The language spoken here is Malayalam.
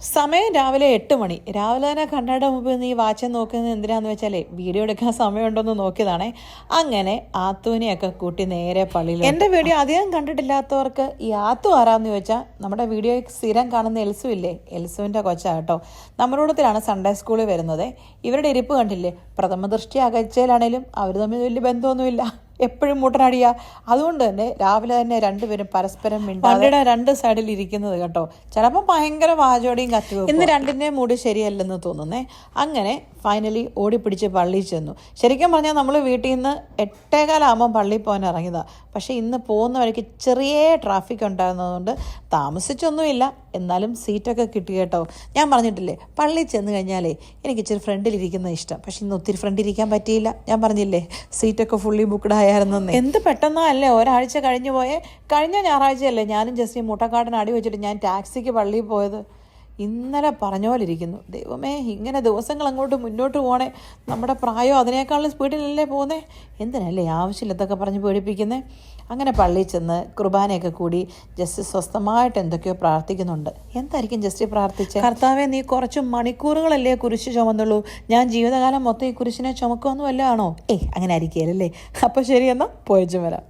സമയം രാവിലെ 8 മണി. രാവിലെ തന്നെ കണ്ണട മുമ്പിൽ നിന്ന് ഈ വാച്ച് നോക്കുന്നത് എന്തിനാന്ന് വെച്ചാലേ വീഡിയോ എടുക്കാൻ സമയമുണ്ടോന്ന് നോക്കിയതാണേ. അങ്ങനെ ആത്തൂനെയൊക്കെ കൂട്ടി നേരെ പള്ളിയിൽ. എൻ്റെ വീഡിയോ അധികം കണ്ടിട്ടില്ലാത്തവർക്ക് ഈ ആത്തു ആരാന്ന് ചോദിച്ചാൽ നമ്മുടെ വീഡിയോ സ്ഥിരം കാണുന്ന എൽസു ഇല്ലേ, എൽസുവിൻ്റെ കൊച്ചാട്ടോ. നമ്മളോടത്തിലാണ് സൺഡേ സ്കൂളിൽ വരുന്നത്. ഇവരുടെ ഇരിപ്പ് കണ്ടില്ലേ, പ്രഥമ ദൃഷ്ടി അകച്ചയിലാണേലും അവർ തമ്മിൽ വലിയ ബന്ധമൊന്നുമില്ല, എപ്പോഴും മുട്ടനടിയാ. അതുകൊണ്ട് തന്നെ രാവിലെ തന്നെ രണ്ടുപേരും പരസ്പരം വണ്ടിയുടെ രണ്ട് സൈഡിൽ ഇരിക്കുന്നത് കേട്ടോ. ചിലപ്പോൾ ഭയങ്കര വാചോടിയും കത്തുക. ഇന്ന് രണ്ടിൻ്റെയും മൂഡ് ശരിയല്ലെന്ന് തോന്നുന്നേ. അങ്ങനെ ഫൈനലി ഓടിപ്പിടിച്ച് പള്ളിയിൽ ചെന്നു. ശരിക്കും പറഞ്ഞാൽ നമ്മൾ വീട്ടിൽ നിന്ന് 8:15 പള്ളിയിൽ പോകാൻ ഇറങ്ങിയതാണ്. പക്ഷേ ഇന്ന് പോകുന്ന വഴിക്ക് ചെറിയ ട്രാഫിക് ഉണ്ടായിരുന്നതുകൊണ്ട് താമസിച്ചൊന്നുമില്ല, എന്നാലും സീറ്റൊക്കെ കിട്ടി കേട്ടോ. ഞാൻ പറഞ്ഞിട്ടില്ലേ, പള്ളിയിൽ ചെന്ന് കഴിഞ്ഞാലേ എനിക്ക് ഇച്ചിരി ഫ്രണ്ടിലിരിക്കുന്നത് ഇഷ്ടം. പക്ഷെ ഇന്ന് ഒത്തിരി ഫ്രണ്ടിലിരിക്കാൻ പറ്റിയില്ല. ഞാൻ പറഞ്ഞില്ലേ, സീറ്റൊക്കെ ഫുള്ളി ബുക്ക്ഡ് ആയിരുന്നെന്ന്. എന്ത് പെട്ടെന്നല്ലേ ഒരാഴ്ച കഴിഞ്ഞു പോയേ. കഴിഞ്ഞ ഞായറാഴ്ചയല്ലേ ഞാനും ജസ്റ്റ് മുട്ടക്കാടിന് അടി വെച്ചിട്ട് ഞാൻ ടാക്സിക്ക് പള്ളിയിൽ പോയത്. ഇന്നലെ പറഞ്ഞ പോലെ ഇരിക്കുന്നു. ദൈവമേ, ഇങ്ങനെ ദിവസങ്ങൾ അങ്ങോട്ട് മുന്നോട്ട് പോകണേ. നമ്മുടെ പ്രായം അതിനേക്കാളും സ്പീഡിലല്ലേ പോകുന്നേ. എന്തിനല്ലേ ആവശ്യമില്ലാത്തൊക്കെ പറഞ്ഞ് പേടിപ്പിക്കുന്നേ. അങ്ങനെ പള്ളിയിൽ ചെന്ന് കുർബാനയൊക്കെ കൂടി ജസ്റ്റ് സ്വസ്ഥമായിട്ട് എന്തൊക്കെയോ പ്രാർത്ഥിക്കുന്നുണ്ട്. എന്തായിരിക്കും ജസ്റ്റ് പ്രാർത്ഥിച്ചത്? കർത്താവേ, നീ കുറച്ച് മണിക്കൂറുകളല്ലേ കുരിശ് ചുമന്നുള്ളൂ, ഞാൻ ജീവിതകാലം മൊത്തം ഈ കുരിശിനെ ചുമക്കുമെന്ന് വല്ലതാണോ? അങ്ങനെ ആയിരിക്കുകയല്ലേ. അപ്പോൾ ശരി, എന്നാൽ പോയച്ചും വരാം.